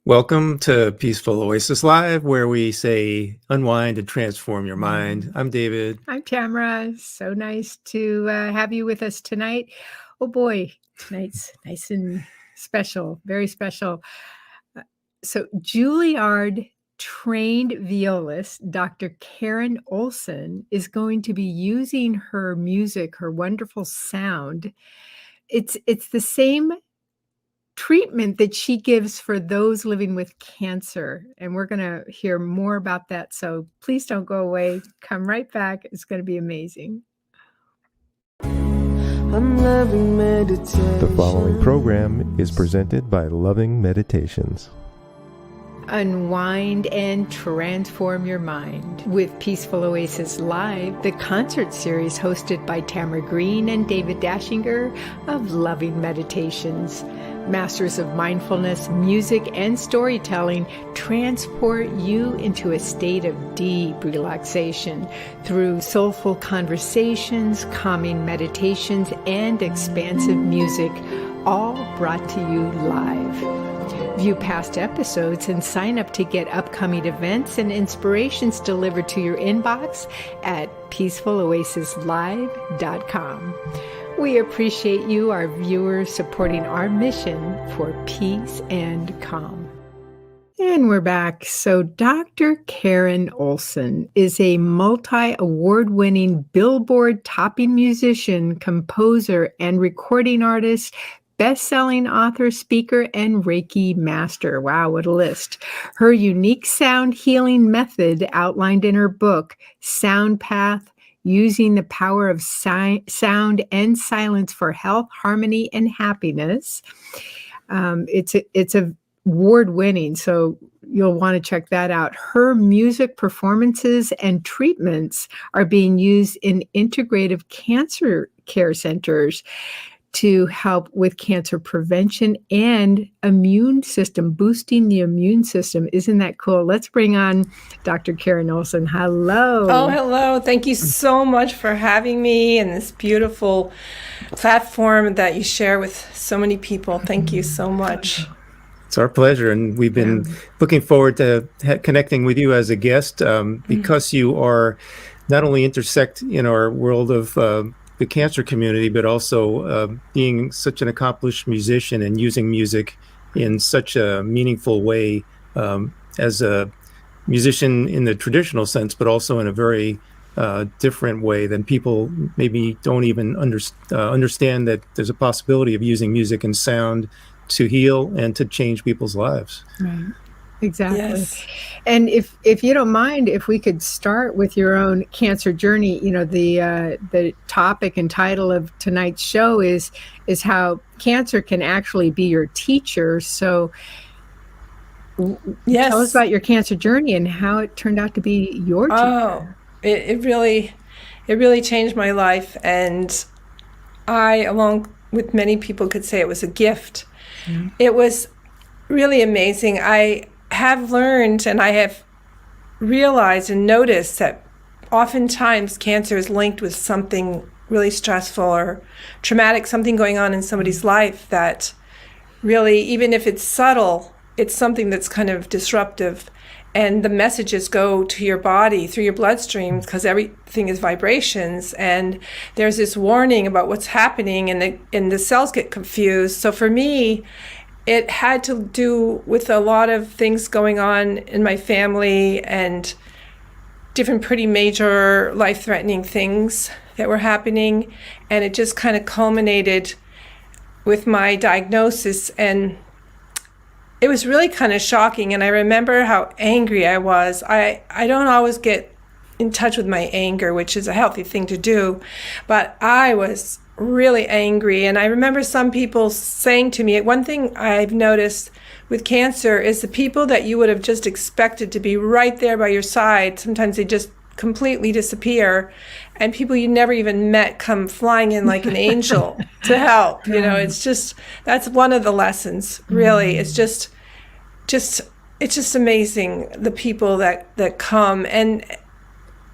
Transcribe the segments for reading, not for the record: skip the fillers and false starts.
Welcome to Peaceful Oasis Live, where we say unwind and transform your mind. I'm David. I'm Tamara. So nice to have you with us tonight. Oh boy, tonight's nice and special, very special. So Juilliard trained violist Dr. Karen Olson is going to be using her music, her wonderful sound. It's the same treatment that she gives for those living with cancer. And we're going to hear more about that. So please don't go away. Come right back. It's going to be amazing. The following program is presented by Loving Meditations. Unwind and transform your mind with Peaceful Oasis Live, the concert series hosted by Tamara Green and David Dashinger of Loving Meditations. Masters of mindfulness, music, and storytelling transport you into a state of deep relaxation through soulful conversations, calming meditations, and expansive music, all brought to you live. View past episodes and sign up to get upcoming events and inspirations delivered to your inbox at peacefuloasislive.com. We appreciate you, our viewers, supporting our mission for peace and calm. And we're back. So Dr. Karen Olson is a multi-award-winning Billboard-topping musician, composer, and recording artist, best-selling author, speaker, and Reiki Master. Wow, what a list. Her unique sound healing method outlined in her book, SoundPath, Using the Power of Sound and Silence for Health, Harmony, and Happiness. It's award-winning, so you'll want to check that out. Her music performances and treatments are being used in integrative cancer care centers to help with cancer prevention and immune system, boosting the immune system. Isn't that cool? Let's bring on Dr. Karen Olson. Hello. Oh, hello. Thank you so much for having me and this beautiful platform that you share with so many people. Thank you so much. It's our pleasure, and we've been looking forward to connecting with you as a guest because you are not only intersect in our world of the cancer community, but also being such an accomplished musician and using music in such a meaningful way as a musician in the traditional sense, but also in a very different way than people maybe don't even understand that there's a possibility of using music and sound to heal and to change people's lives. Right. Exactly. Yes. And if you don't mind, if we could start with your own cancer journey, you know, the topic and title of tonight's show is how cancer can actually be your teacher. So Yes. tell us about your cancer journey and how it turned out to be your teacher. Oh, it really changed my life, and I, along with many people, could say it was a gift. Mm-hmm. It was really amazing. I have learned and I have realized and noticed that oftentimes cancer is linked with something really stressful or traumatic, something going on in somebody's life that really, even if it's subtle, it's something that's kind of disruptive. And the messages go to your body through your bloodstream because everything is vibrations. And there's this warning about what's happening, and the cells get confused. So for me, it had to do with a lot of things going on in my family and different pretty major life-threatening things that were happening. And it just kind of culminated with my diagnosis. And it was really kind of shocking. And I remember how angry I was. I don't always get in touch with my anger, which is a healthy thing to do. But I was really angry. And I remember some people saying to me, one thing I've noticed with cancer is the people that you would have just expected to be right there by your side, sometimes they just completely disappear, and people you never even met come flying in like an angel to help. You know, it's just, that's one of the lessons, really. It's just amazing, the people that come, and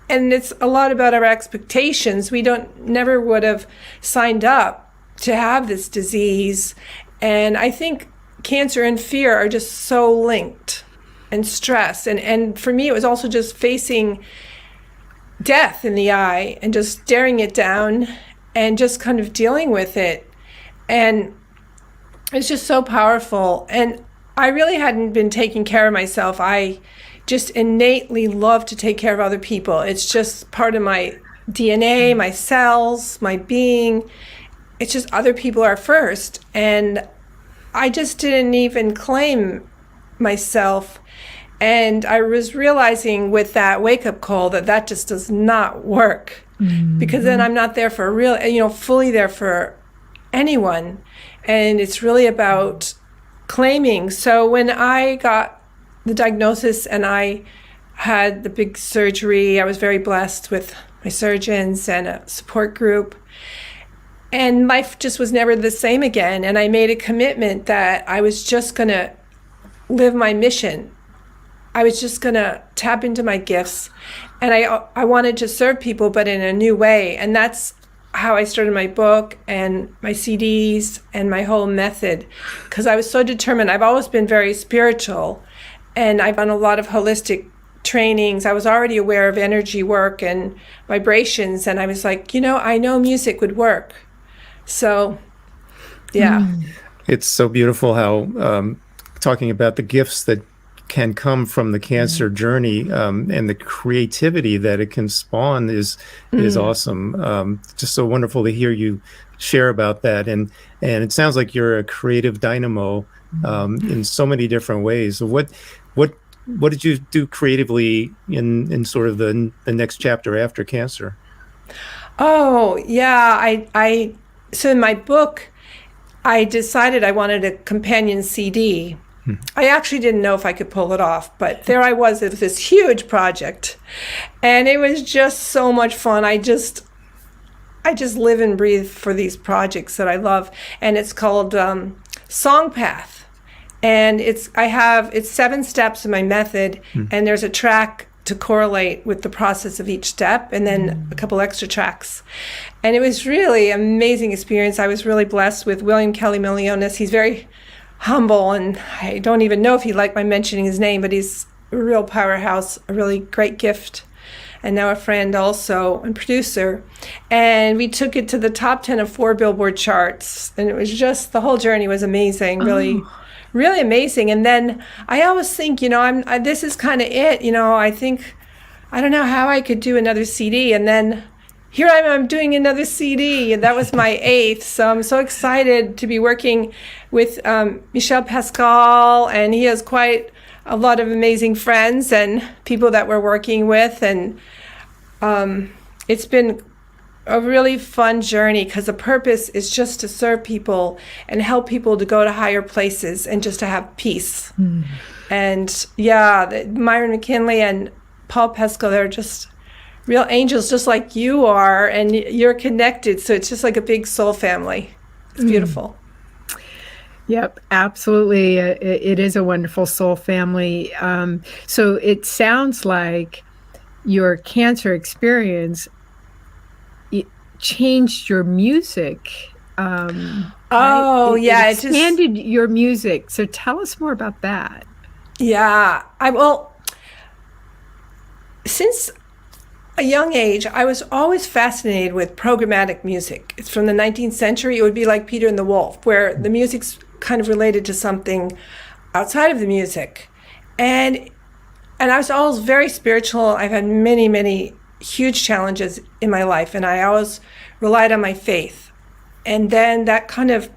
it's a lot about our expectations. We never would have signed up to have this disease. And I think cancer and fear are just so linked, and stress. And for me, it was also just facing death in the eye and just staring it down and just kind of dealing with it. And it's just so powerful. And I really hadn't been taking care of myself. I just innately love to take care of other people. It's just part of my DNA, my cells, my being. It's just other people are first. And I just didn't even claim myself. And I was realizing with that wake-up call that just does not work. Because then I'm not there for fully there for anyone. And it's really about claiming. So when I got the diagnosis and I had the big surgery, I was very blessed with my surgeons and a support group. And life just was never the same again. And I made a commitment that I was just going to live my mission. I was just going to tap into my gifts. And I wanted to serve people, but in a new way. And that's how I started my book and my CDs and my whole method, because I was so determined. I've always been very spiritual, and I've done a lot of holistic trainings. I was already aware of energy work and vibrations, and I was like, I know music would work. So, yeah. It's so beautiful how talking about the gifts that can come from the cancer journey and the creativity that it can spawn is awesome. Just so wonderful to hear you share about that. And it sounds like you're a creative dynamo in so many different ways. So what did you do creatively in sort of the next chapter after cancer? Oh, yeah. So in my book, I decided I wanted a companion CD. I actually didn't know if I could pull it off, but there I was. It was this huge project, and it was just so much fun. I just live and breathe for these projects that I love, and it's called SoundPath, and it's 7 steps in my method, and there's a track to correlate with the process of each step, and then a couple extra tracks. And it was really an amazing experience. I was really blessed with William Kelly Milionis. He's very humble, and I don't even know if he liked my mentioning his name, but he's a real powerhouse, a really great gift, and now a friend also, and producer. And we took it to the top 10 of 4 Billboard charts, and it was just, the whole journey was amazing, really, really amazing. And then I always think, this is kind of it, I think, I don't know how I could do another CD, and then here I'm doing another CD, and that was my 8th. So I'm so excited to be working with Michel Pascal, and he has quite a lot of amazing friends and people that we're working with. And it's been a really fun journey, because the purpose is just to serve people and help people to go to higher places and just to have peace. And yeah, Myron McKinley and Paul Pascal, they're just real angels, just like you are, and you're connected. So it's just like a big soul family. It's beautiful. Yep, absolutely. It is a wonderful soul family. So it sounds like your cancer experience changed your music. Right? Yeah. It expanded your music. So tell us more about that. Yeah. Since a young age, I was always fascinated with programmatic music. It's from the 19th century. It would be like Peter and the Wolf, where the music's kind of related to something outside of the music. And I was always very spiritual. I've had many, many huge challenges in my life, and I always relied on my faith. And then that kind of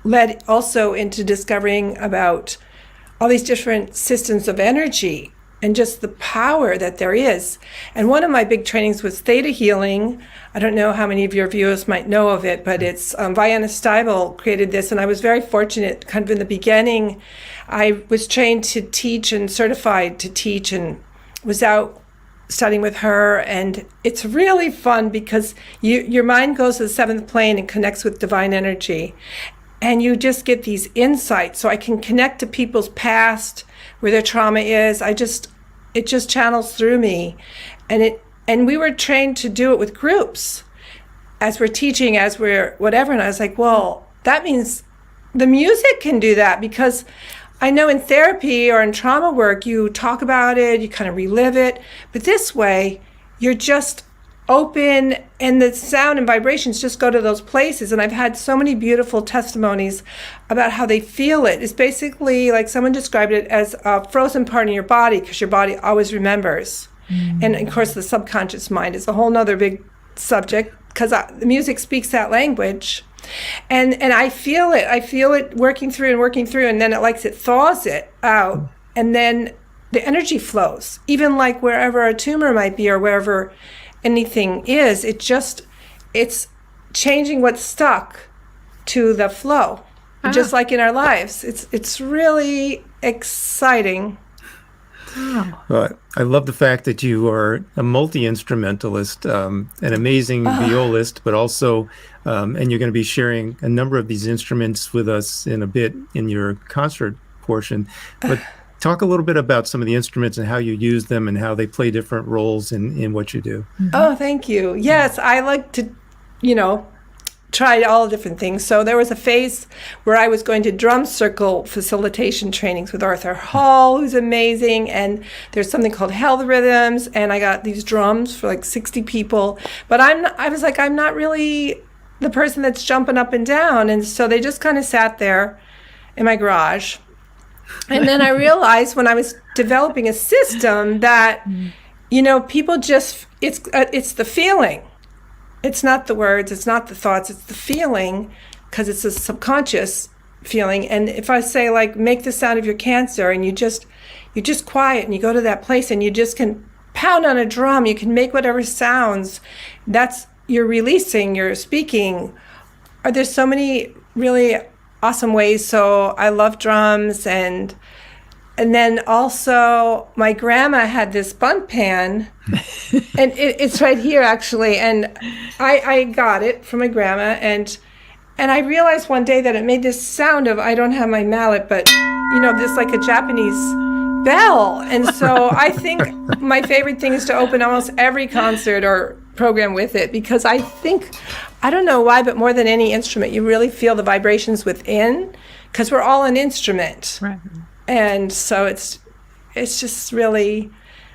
led also into discovering about all these different systems of energy and just the power that there is. And one of my big trainings was Theta Healing. I don't know how many of your viewers might know of it, but it's Vianna Steibel created this, and I was very fortunate. Kind of in the beginning, I was trained to teach and certified to teach, and was out studying with her. And it's really fun because your mind goes to the 7th plane and connects with divine energy, and you just get these insights. So I can connect to people's past, where their trauma is. It just channels through me. And we were trained to do it with groups as we're teaching, as we're whatever. And I was like, well, that means the music can do that, because I know in therapy or in trauma work, you talk about it, you kind of relive it. But this way, you're just open, and the sound and vibrations just go to those places. And I've had so many beautiful testimonies about how they feel it. It's basically like someone described it as a frozen part in your body, because your body always remembers. And of course, the subconscious mind is a whole nother big subject, because the music speaks that language. And I feel it working through, and then it thaws it out, and then the energy flows, even like wherever a tumor might be or wherever anything is. It's changing what's stuck to the flow, just like in our lives. It's really exciting. I love the fact that you are a multi-instrumentalist, an amazing violist, but also, and you're going to be sharing a number of these instruments with us in a bit in your concert portion. But talk a little bit about some of the instruments and how you use them and how they play different roles in what you do. Oh, thank you. Yes, I like to, tried all different things. So there was a phase where I was going to drum circle facilitation trainings with Arthur Hall, who's amazing. And there's something called Health Rhythms. And I got these drums for like 60 people. But I was like, I'm not really the person that's jumping up and down. And so they just kind of sat there in my garage. And then I realized when I was developing a system that, people just, it's the feeling. It's not the words, it's not the thoughts, it's the feeling, because it's a subconscious feeling. And if I say, like, make the sound of your cancer, and you just quiet and you go to that place and you just can pound on a drum, you can make whatever sounds, you're releasing, you're speaking. There's so many really awesome ways. So I love drums. And then also my grandma had this bun pan, and it's right here actually. And I got it from my grandma, and I realized one day that it made this sound of, I don't have my mallet, but this like a Japanese bell. And so I think my favorite thing is to open almost every concert or program with it, because I don't know why, but more than any instrument, you really feel the vibrations within, because we're all an instrument. Right. And so it's just really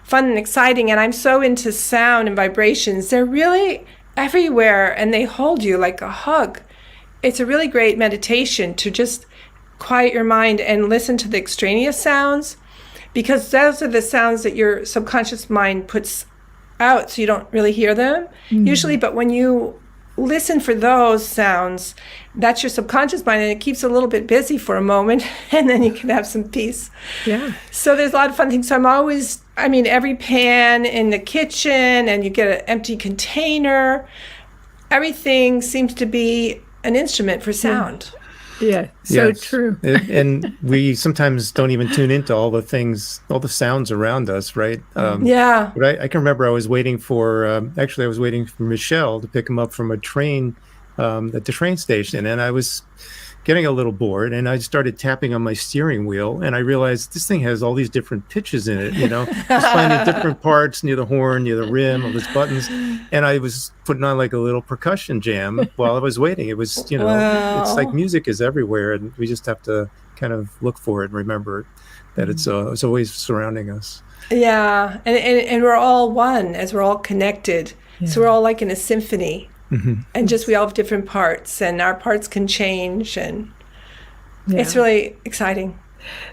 fun and exciting. And I'm so into sound and vibrations. They're really everywhere, and they hold you like a hug. It's a really great meditation to just quiet your mind and listen to the extraneous sounds, because those are the sounds that your subconscious mind puts out, so you don't really hear them usually. But when you listen for those sounds, that's your subconscious mind, and it keeps a little bit busy for a moment, and then you can have some peace. Yeah. So there's a lot of fun things. So I'm always, every pan in the kitchen, and you get an empty container. Everything seems to be an instrument for sound. Yeah, so Yes. true. And we sometimes don't even tune into all the things, all the sounds around us, right? Yeah. But I can remember I was waiting for Michelle to pick him up from a train at the train station, and I was getting a little bored, and I started tapping on my steering wheel, and I realized this thing has all these different pitches in it, just finding different parts near the horn, near the rim, all these buttons, and I was putting on like a little percussion jam while I was waiting. It was, Wow. It's like music is everywhere, and we just have to kind of look for it and remember that it's always surrounding us. Yeah. And we're all one, as we're all connected. Yeah. So we're all like in a symphony. Mm-hmm. And just we all have different parts, and our parts can change, and Yeah. it's really exciting.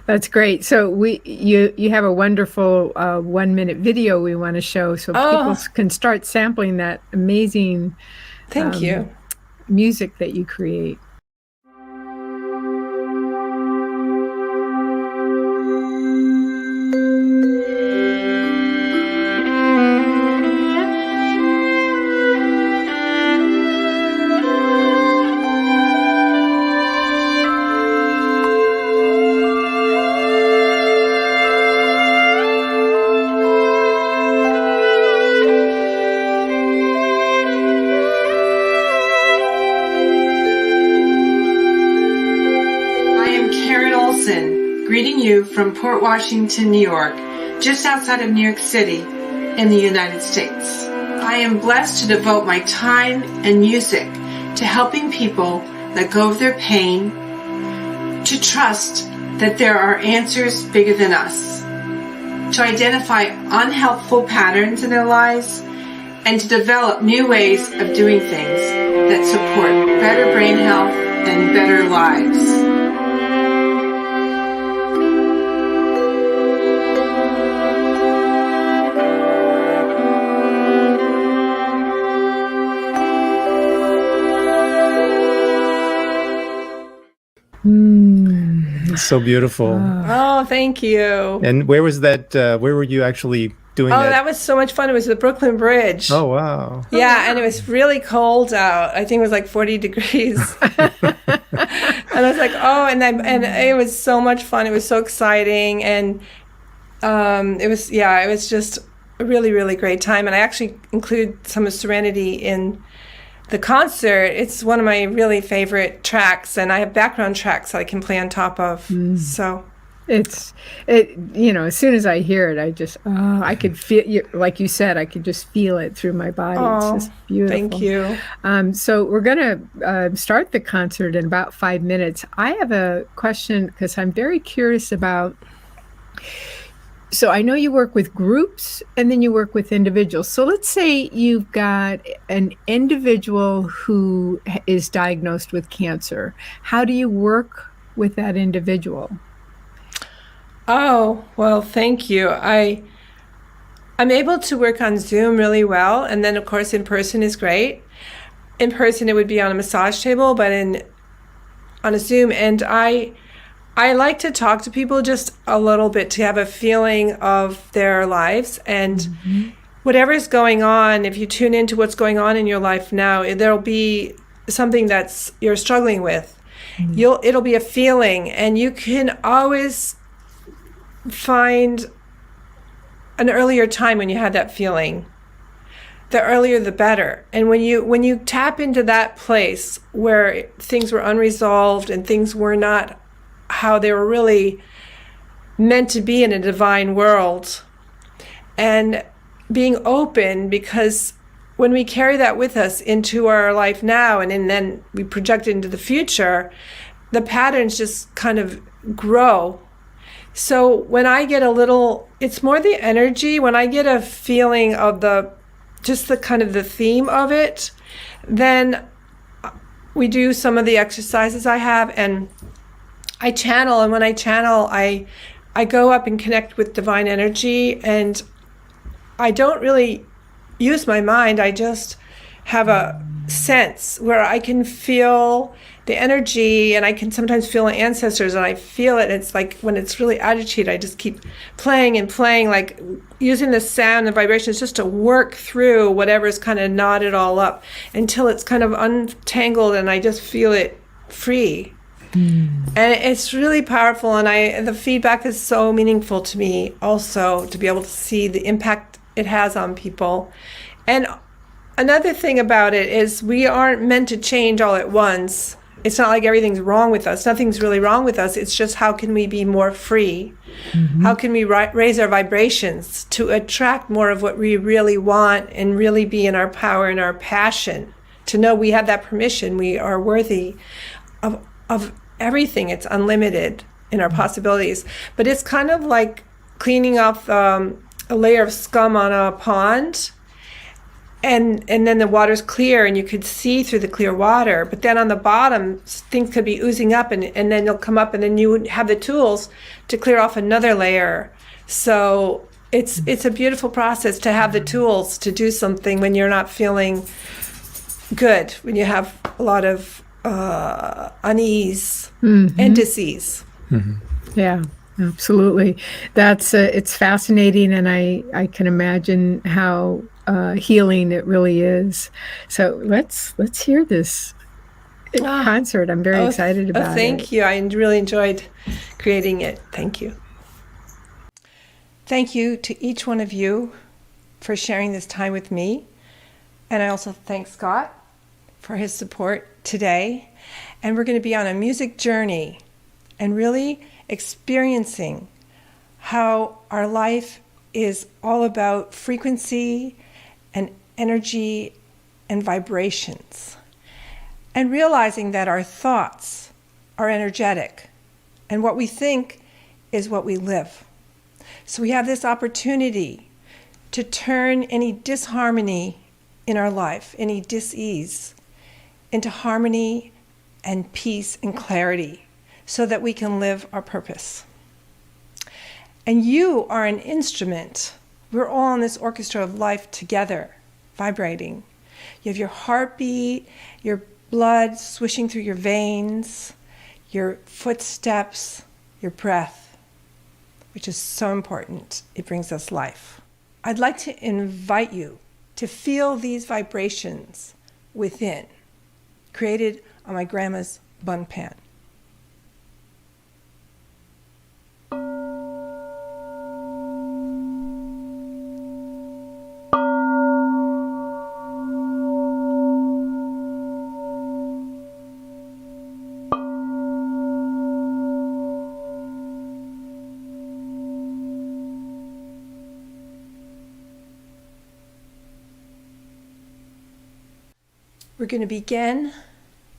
That's great. So you have a wonderful 1-minute video we want to show, so people can start sampling that amazing Thank you. music that you create. Greeting you from Port Washington, New York, just outside of New York City in the United States. I am blessed to devote my time and music to helping people let go of their pain, to trust that there are answers bigger than us, to identify unhelpful patterns in their lives, and to develop new ways of doing things that support better brain health and better lives. So beautiful. Oh, thank you. And where was that? Where were you actually doing that? Oh, that was so much fun. It was the Brooklyn Bridge. Oh, wow. Yeah, and it was really cold out. I think it was like 40 degrees. And I was like, oh, and it was so much fun. It was so exciting. And it was just a really, really great time. And I actually include some of Serenity in the concert. It's one of my really favorite tracks, and I have background tracks that I can play on top of. So as soon as I hear it, I just, I could feel, like you said, I could just feel it through my body. It's just beautiful. Thank you. So we're going to start the concert in about 5 minutes. I have a question because I'm very curious about, so I know you work with groups and then you work with individuals. So let's say you've got an individual who is diagnosed with cancer. How do you work with that individual? Oh, well, thank you. I'm able to work on Zoom really well, and then of course in person is great. In person it would be on a massage table, but on a Zoom, and I like to talk to people just a little bit to have a feeling of their lives, and whatever's going on, if you tune into what's going on in your life now, there'll be something that's you're struggling with. It'll be a feeling, and you can always find an earlier time when you had that feeling. The earlier the better. And when you tap into that place where things were unresolved and things were not how they were really meant to be in a divine world, and being open, because when we carry that with us into our life now and then we project it into the future, the patterns just kind of grow. So when I get it's more the energy. When I get a feeling of the kind of the theme of it, then we do some of the exercises I have, and I channel. And when I channel, I go up and connect with divine energy, and I don't really use my mind. I just have a sense where I can feel the energy, and I can sometimes feel my ancestors, and I feel it. It's like when it's really agitated, I just keep playing and playing, like using the sound and vibrations just to work through whatever's kind of knotted all up until it's kind of untangled, and I just feel it free. And it's really powerful, and the feedback is so meaningful to me also, to be able to see the impact it has on people. And another thing about it is we aren't meant to change all at once. It's not like everything's wrong with us. Nothing's really wrong with us. It's just how can we be more free? How can we raise our vibrations to attract more of what we really want and really be in our power and our passion, to know we have that permission. We are worthy of everything. It's unlimited in our possibilities. But it's kind of like cleaning off a layer of scum on a pond, and then the water's clear and you could see through the clear water, but then on the bottom things could be oozing up, and then they'll come up, and then you would have the tools to clear off another layer. So it's a beautiful process to have the tools to do something when you're not feeling good, when you have a lot of unease and disease. Yeah, absolutely. That's it's fascinating, and I can imagine how healing it really is. So let's hear this concert. I'm very excited about it. Thank you. I really enjoyed creating it. Thank you. Thank you to each one of you for sharing this time with me. And I also thank Scott for his support today. And we're going to be on a music journey and really experiencing how our life is all about frequency and energy and vibrations, and realizing that our thoughts are energetic, And what we think is what we live. So we have this opportunity to turn any disharmony in our life, any dis-ease, into harmony and peace and clarity so that we can live our purpose. And you are an instrument. We're all in this orchestra of life together, vibrating. You have your heartbeat, your blood swishing through your veins, your footsteps, your breath, which is so important. It brings us life. I'd like to invite you to feel these vibrations within, created on my grandma's bun pan. We're going to begin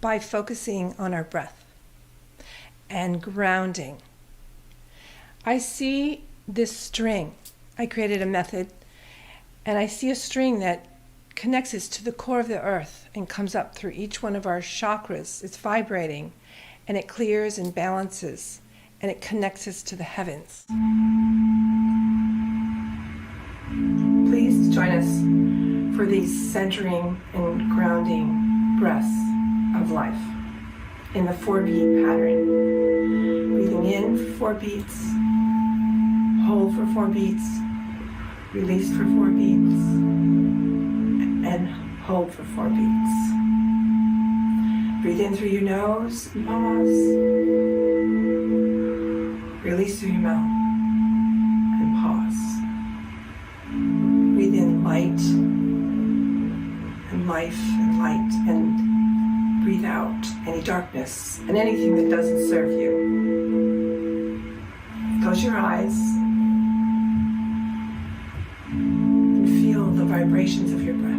by focusing on our breath and grounding. I see this string. I created a method, and I see a string that connects us to the core of the earth and comes up through each one of our chakras. It's vibrating, and it clears and balances, and it connects us to the heavens. Please join us for these centering and grounding breaths of life in the 4-beat pattern. Breathing in for 4 beats, hold for 4 beats, release for 4 beats, and hold for 4 beats. Breathe in through your nose and pause. Release through your mouth and pause. Breathe in light and life and light, and breathe out any darkness and anything that doesn't serve you. Close your eyes and feel the vibrations of your breath.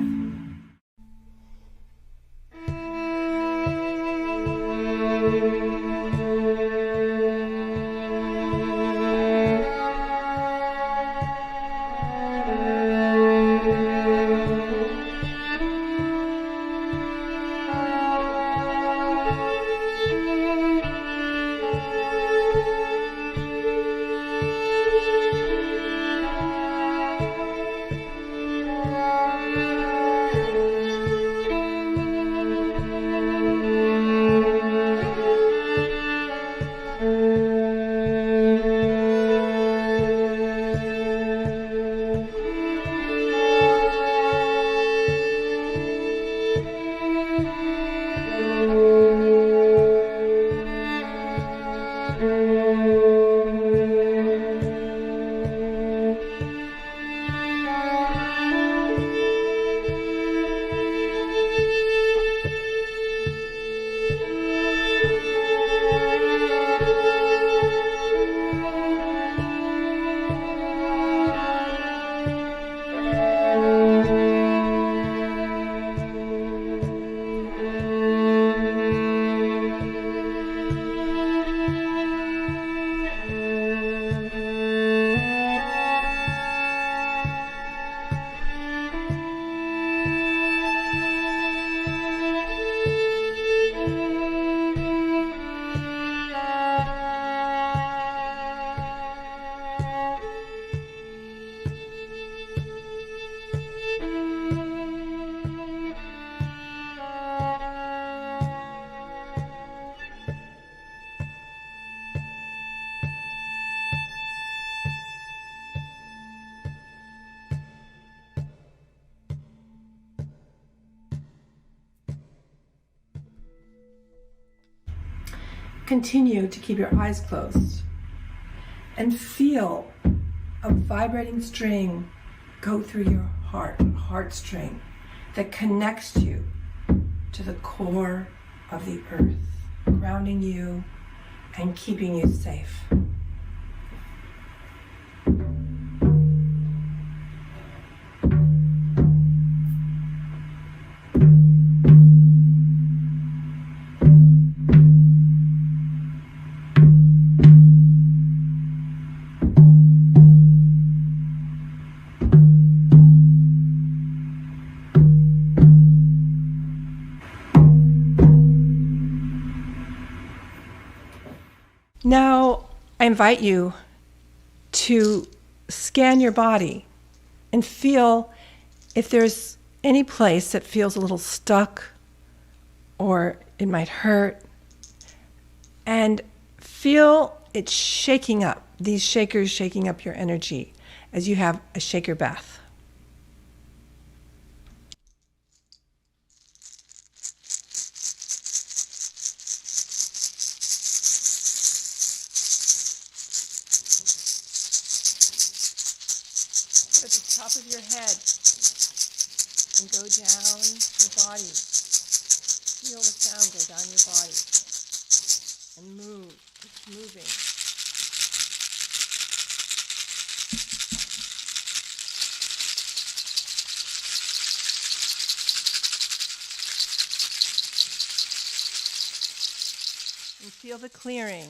Continue to keep your eyes closed and feel a vibrating string go through your heartstring that connects you to the core of the earth, grounding you and keeping you safe. Now, I invite you to scan your body and feel if there's any place that feels a little stuck or it might hurt, and feel it shaking up, these shakers shaking up your energy as you have a shaker bath. At the top of your head and go down your body. Feel the sound go down your body and move. It's moving. And feel the clearing.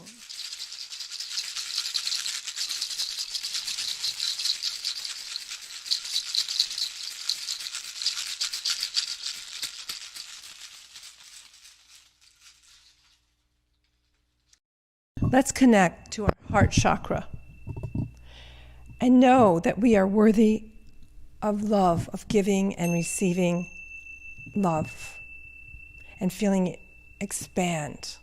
Let's connect to our heart chakra and know that we are worthy of love, of giving and receiving love, and feeling it expand.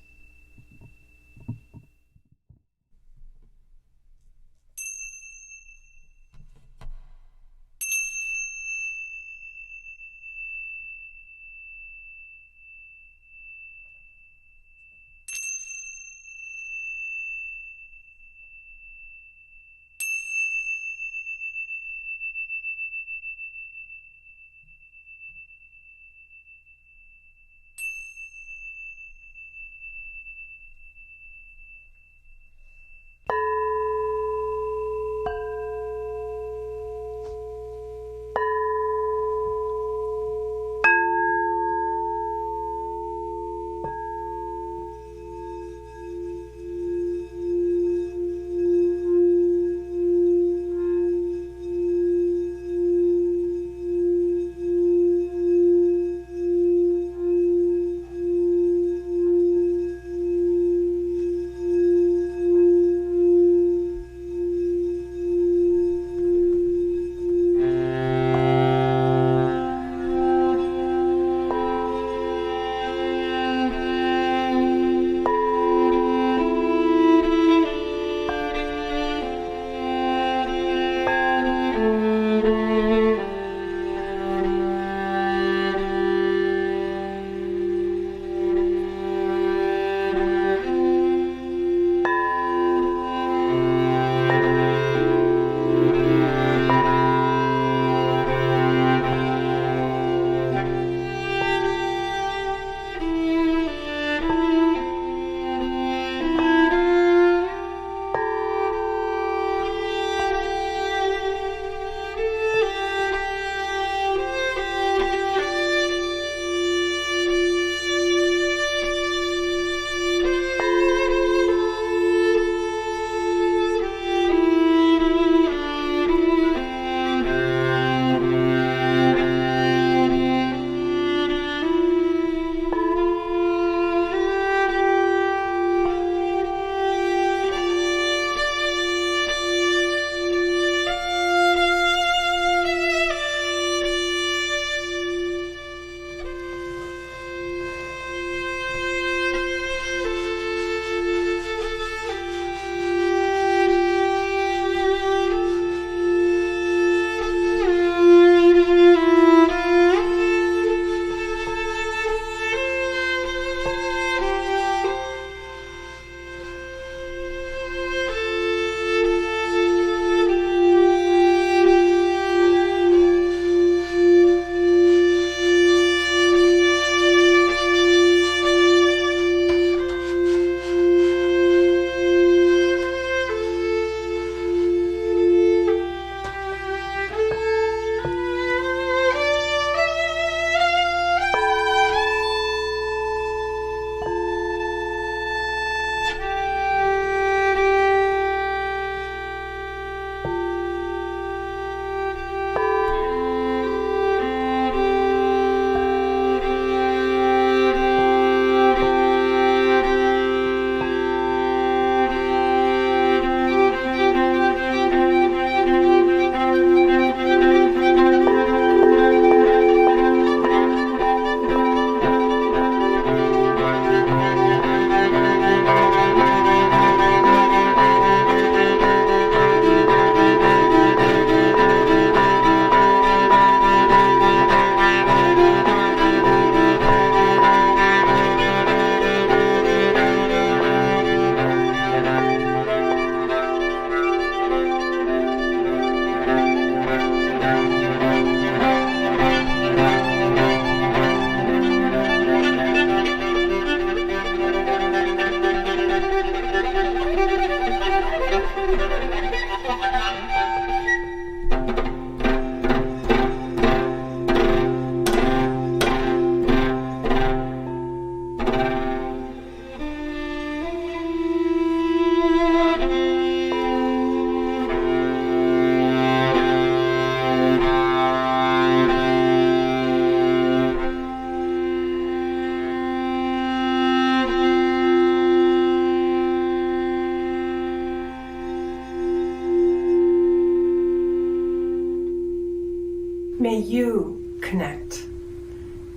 may you connect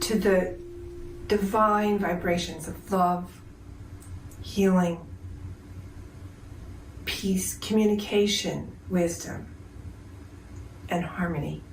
to the divine vibrations of love, healing, peace, communication, wisdom, and harmony.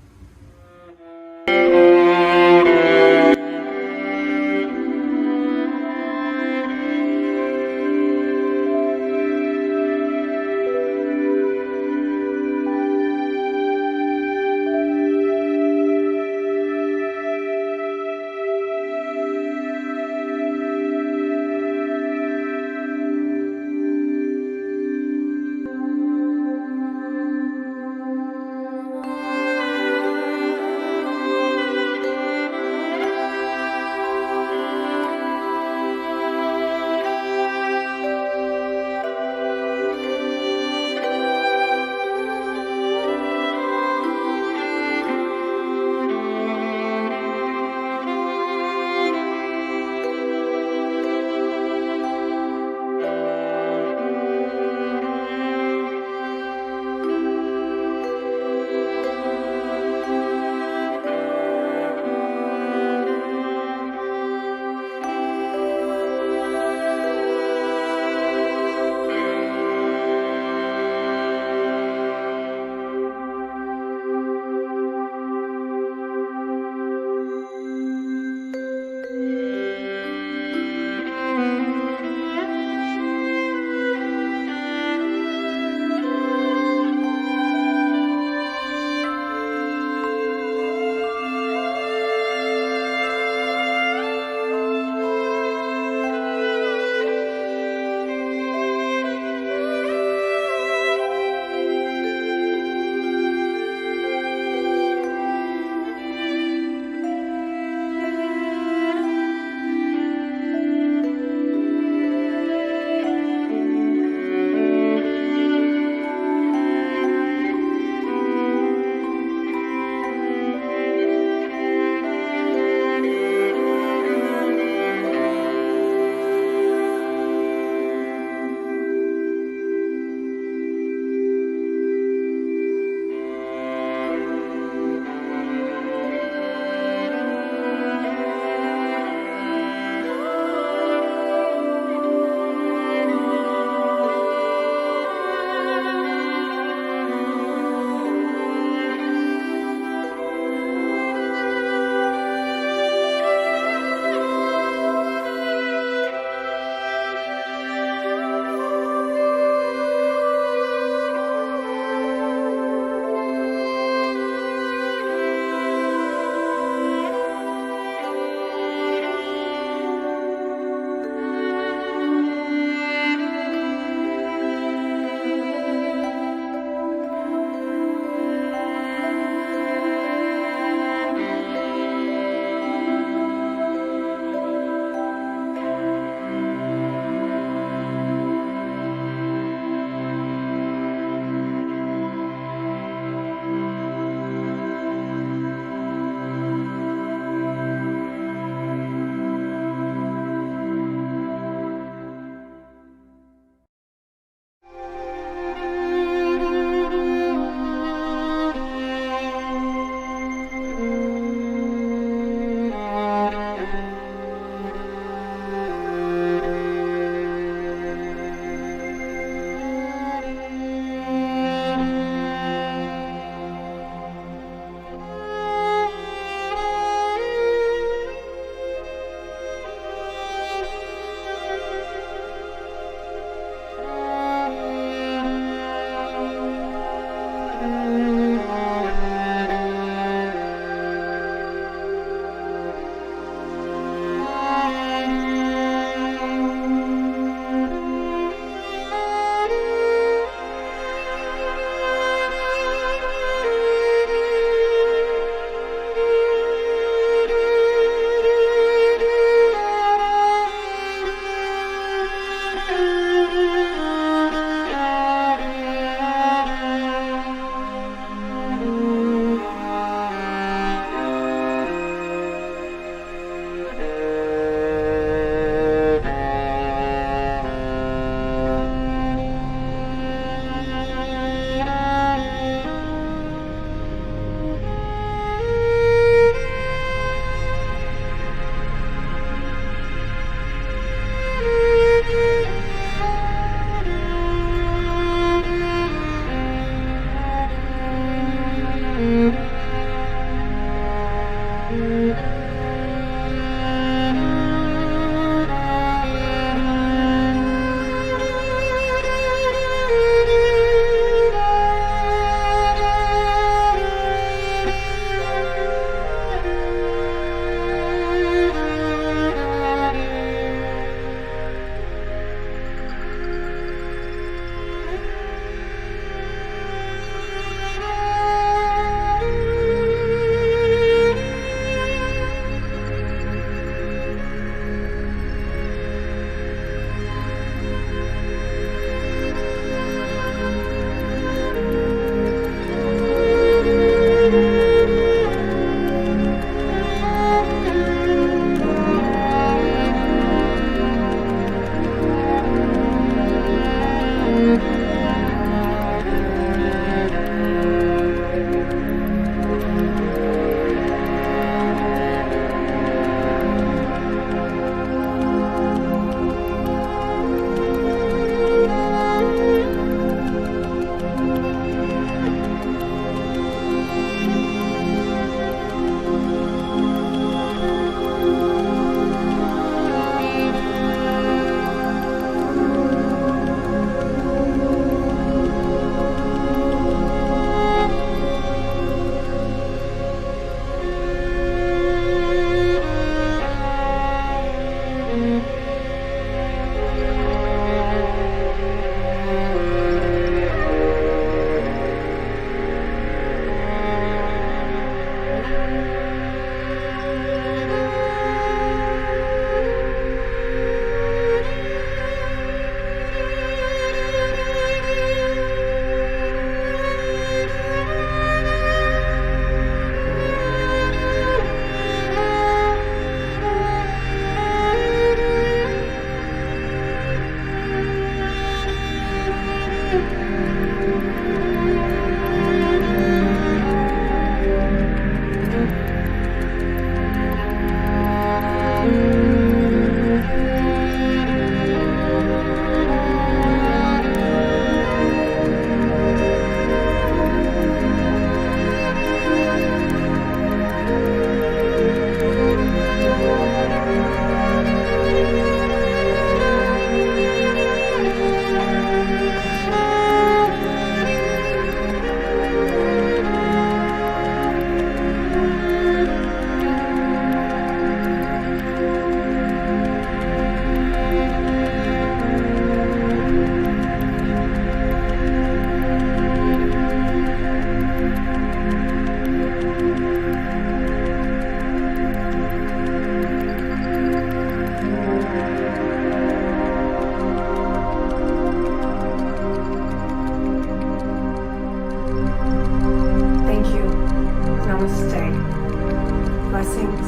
blessings,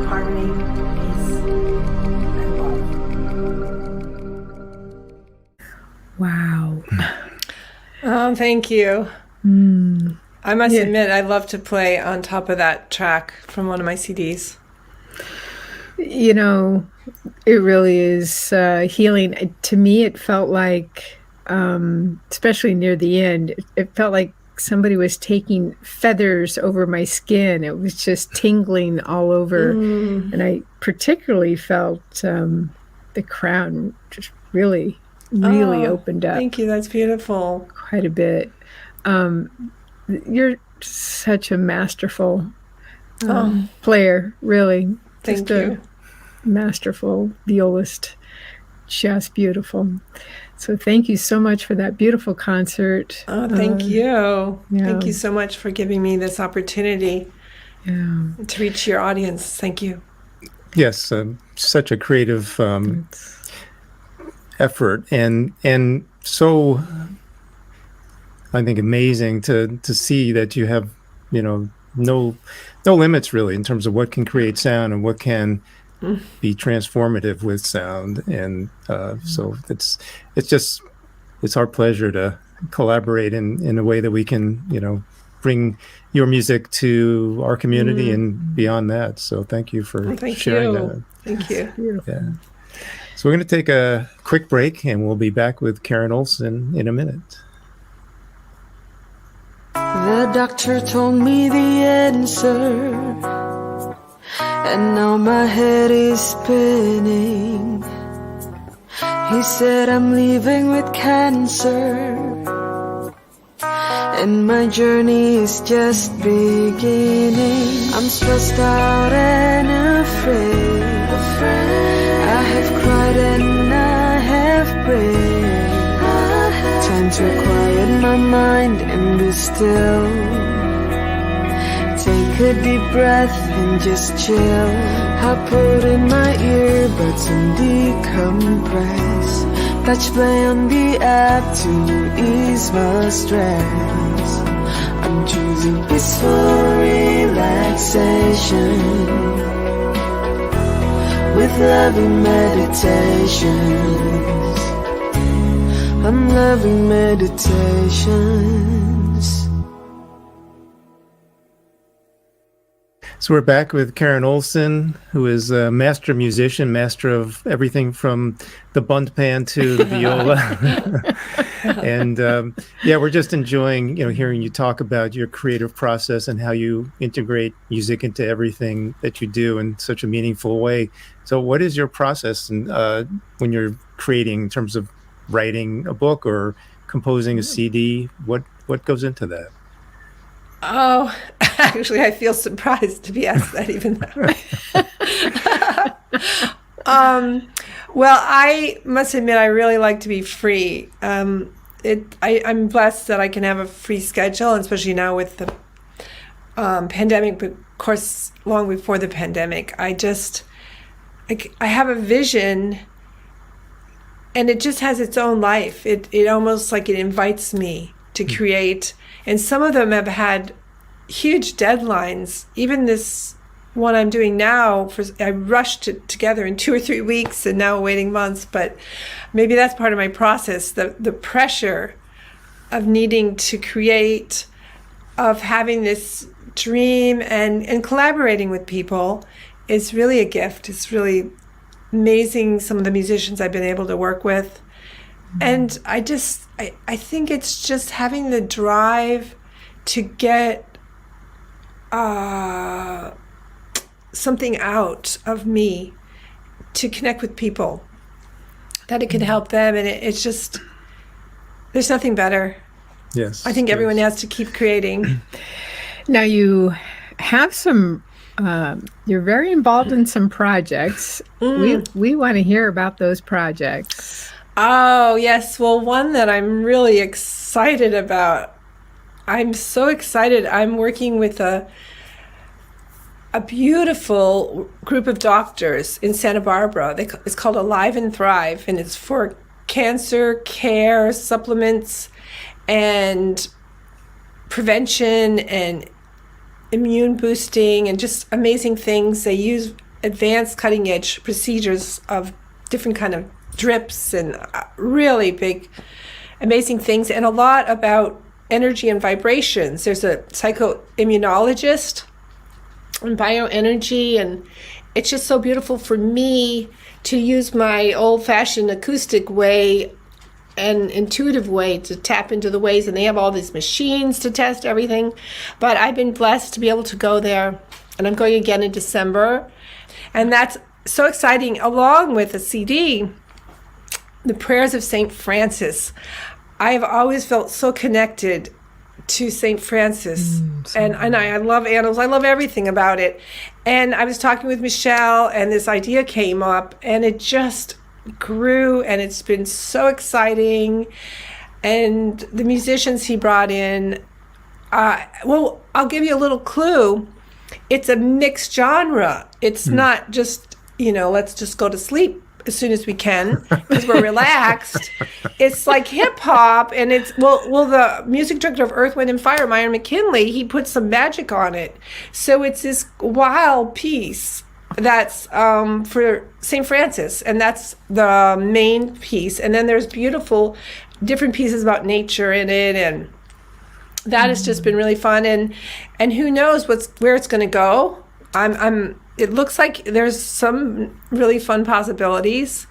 harmony, peace, and love. Wow. Oh, thank you. I must admit, I love to play on top of that track from one of my CDs. You know, it really is healing. To me, it felt like, especially near the end, it felt like somebody was taking feathers over my skin. It was just tingling all over. And I particularly felt the crown just really opened up. Thank you. That's beautiful. Quite a bit. You're such a masterful player, really. Thank you. Masterful violist. Just beautiful. So thank you so much for that beautiful concert. Oh, thank you. Yeah. Thank you so much for giving me this opportunity to reach your audience. Thank you. Yes, such a creative effort, and so I think amazing to see that you have, no limits really in terms of what can create sound and what can be transformative with sound. And so it's our pleasure to collaborate in a way that we can, bring your music to our community and beyond that. So thank you for sharing that. Thank you. Beautiful. So we're going to take a quick break, and we'll be back with Karen Olson in a minute. The doctor told me the answer, and now my head is spinning. He said I'm living with cancer, and my journey is just beginning. I'm stressed out and afraid. I have cried and I have prayed. Time to quiet my mind and be still. Take a deep breath and just chill. I put in my earbuds and decompress. Touch play on the app to ease my stress. I'm choosing peaceful relaxation with loving meditations. I'm loving meditations. So we're back with Karen Olson, who is a master musician, master of everything from the bunt pan to the viola. And we're just enjoying, hearing you talk about your creative process and how you integrate music into everything that you do in such a meaningful way. So what is your process when you're creating, in terms of writing a book or composing a CD? What goes into that? Oh, actually, I feel surprised to be asked that even though. Well, I must admit, I really like to be free. I'm blessed that I can have a free schedule, and especially now with the pandemic, but of course, long before the pandemic, I have a vision, and it just has its own life. It almost like it invites me to create. And some of them have had huge deadlines. Even this one I'm doing now, I rushed it together in 2 or 3 weeks, and now waiting months. But maybe that's part of my process. The pressure of needing to create, of having this dream and collaborating with people is really a gift. It's really amazing, some of the musicians I've been able to work with. And I think it's just having the drive to get something out of me to connect with people, that it can help them. And it's just, there's nothing better. Yes. I think everyone has to keep creating. Now you have some, you're very involved in some projects. We want to hear about those projects. Oh, yes. Well, one that I'm really excited about. I'm so excited. I'm working with a beautiful group of doctors in Santa Barbara. It's called Alive and Thrive, and it's for cancer care, supplements, and prevention, and immune boosting and just amazing things. They use advanced cutting edge procedures of different kind of drips and really big, amazing things, and a lot about energy and vibrations. There's a psychoimmunologist and bioenergy, and it's just so beautiful for me to use my old-fashioned acoustic way and intuitive way to tap into the ways, and they have all these machines to test everything. But I've been blessed to be able to go there, and I'm going again in December, and that's so exciting. Along with the CD, the prayers of St. Francis. I have always felt so connected to St. Francis, and I love animals. I love everything about it. And I was talking with Michelle, and this idea came up, and it just grew, and it's been so exciting. And the musicians he brought in, well, I'll give you a little clue. It's a mixed genre. It's not just, let's just go to sleep as soon as we can because we're relaxed. It's like hip hop, and it's the music director of Earth, Wind and Fire, Myron McKinley, he put some magic on it. So it's this wild piece that's for St. Francis, and that's the main piece. And then there's beautiful different pieces about nature in it, and that has just been really fun. And who knows where it's going to go. It looks like there's some really fun possibilities.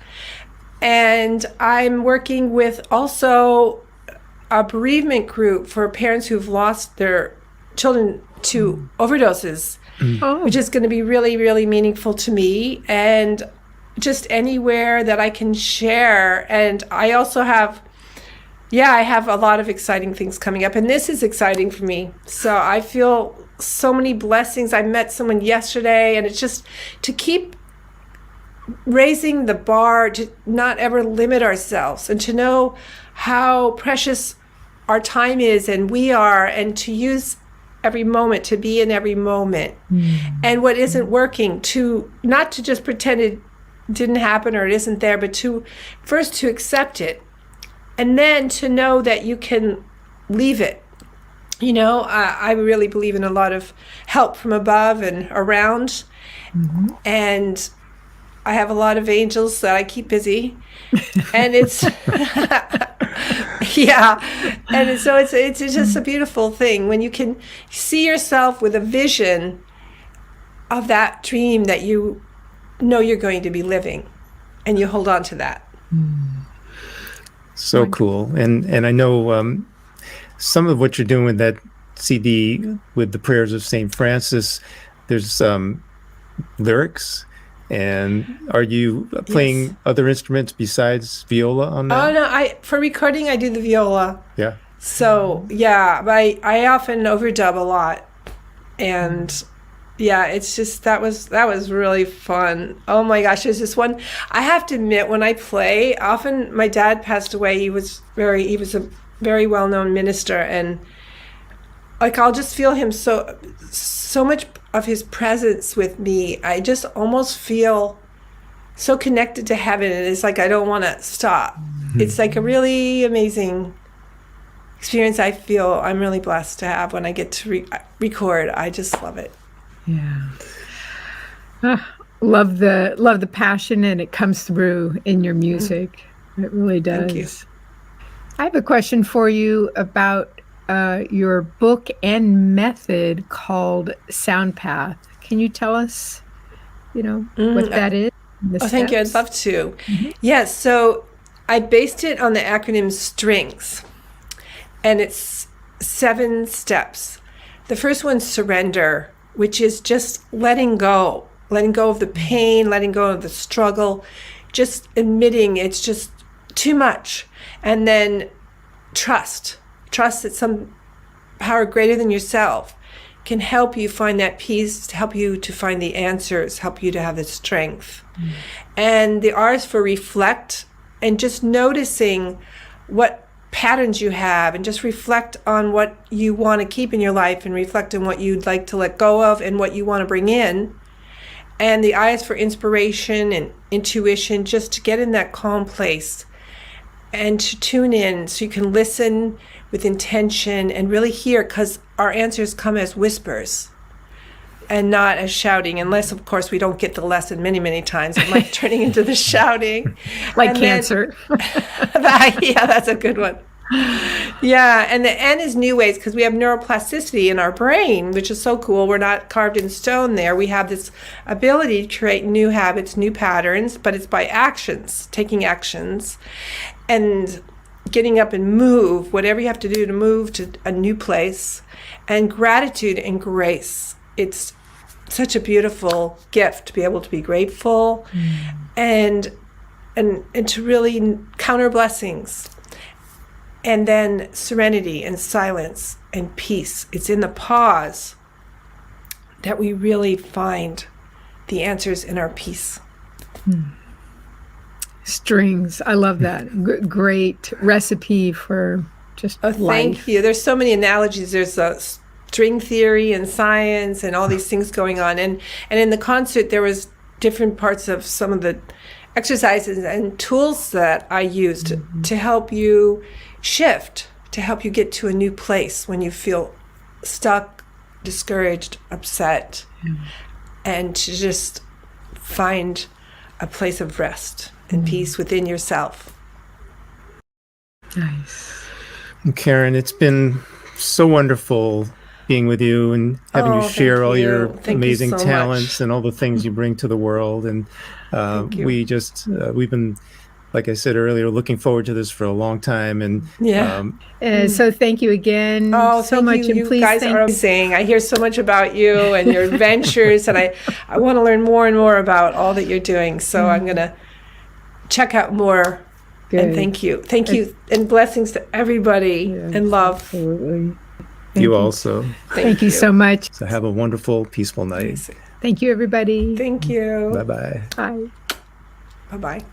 And I'm working with also a bereavement group for parents who've lost their children to overdoses, which is going to be really, really meaningful to me. And just anywhere that I can share. And I also have, I have a lot of exciting things coming up. And this is exciting for me. So I feel so many blessings. I met someone yesterday, and it's just to keep raising the bar, to not ever limit ourselves, and to know how precious our time is and we are, and to use every moment, to be in every moment. And what isn't working, to not to just pretend it didn't happen or it isn't there, but to first to accept it, and then to know that you can leave it. I really believe in a lot of help from above and around. And I have a lot of angels that I keep busy. And it's, And so it's just a beautiful thing when you can see yourself with a vision of that dream that you know you're going to be living, and you hold on to that. So cool. And I know some of what you're doing with that CD with the prayers of St. Francis, there's lyrics. And are you playing other instruments besides viola on that? Oh, no, for recording, I do the viola. Yeah. So, but I often overdub a lot. And it's just, that was really fun. Oh my gosh, there's this one, I have to admit, when I play, often my dad passed away. He was a very well-known minister, and I'll just feel him so much of his presence with me. I just almost feel so connected to heaven, and it's like I don't want to stop. It's like a really amazing experience. I feel I'm really blessed to have when I get to record. I just love it. Love the passion, and it comes through in your music. It really does. Thank you. I have a question for you about your book and method called SoundPath. Can you tell us, what that is? Thank you. I'd love to. Yes. So I based it on the acronym STRINGS, and it's 7 steps. The first one's surrender, which is just letting go of the pain, letting go of the struggle, just admitting it's just too much. And then trust that some power greater than yourself can help you find that peace, to help you to find the answers, help you to have the strength. And the R is for reflect, and just noticing what patterns you have, and just reflect on what you want to keep in your life, and reflect on what you'd like to let go of and what you want to bring in. And the I is for inspiration and intuition, just to get in that calm place and to tune in so you can listen with intention and really hear, because our answers come as whispers. and not as shouting, unless, of course, we don't get the lesson many, many times. It might turning into the shouting. Like And cancer. Yeah, that's a good one. Yeah, and the N is new ways, because we have neuroplasticity in our brain, which is so cool. We're not carved in stone there. We have this ability to create new habits, new patterns, but it's by actions, taking actions, and getting up and move, whatever you have to do to move to a new place, and gratitude and grace. It's such a beautiful gift to be able to be grateful and to really counter blessings. And then serenity and silence and peace. It's in the pause that we really find the answers in our peace. Strings. I love that. Great recipe for just life. Thank you. There's so many analogies. There's a string theory and science and all these things going on. And in the concert, there was different parts of some of the exercises and tools that I used to help you shift, to help you get to a new place when you feel stuck, discouraged, upset, and to just find a place of rest and peace within yourself. Nice. Karen, it's been so wonderful being with you and having you share all your amazing talents and all the things you bring to the world. And we've been, like I said earlier, looking forward to this for a long time. And so thank you again so much. You, and please guys are amazing. I hear so much about you and your adventures, and I want to learn more and more about all that you're doing. So I'm going to check out more. Good. And thank you. And blessings to everybody, and love. Absolutely. You also. Thank you so much. So have a wonderful, peaceful night. Thank you, everybody. Thank you. Bye-bye. Bye. Bye-bye.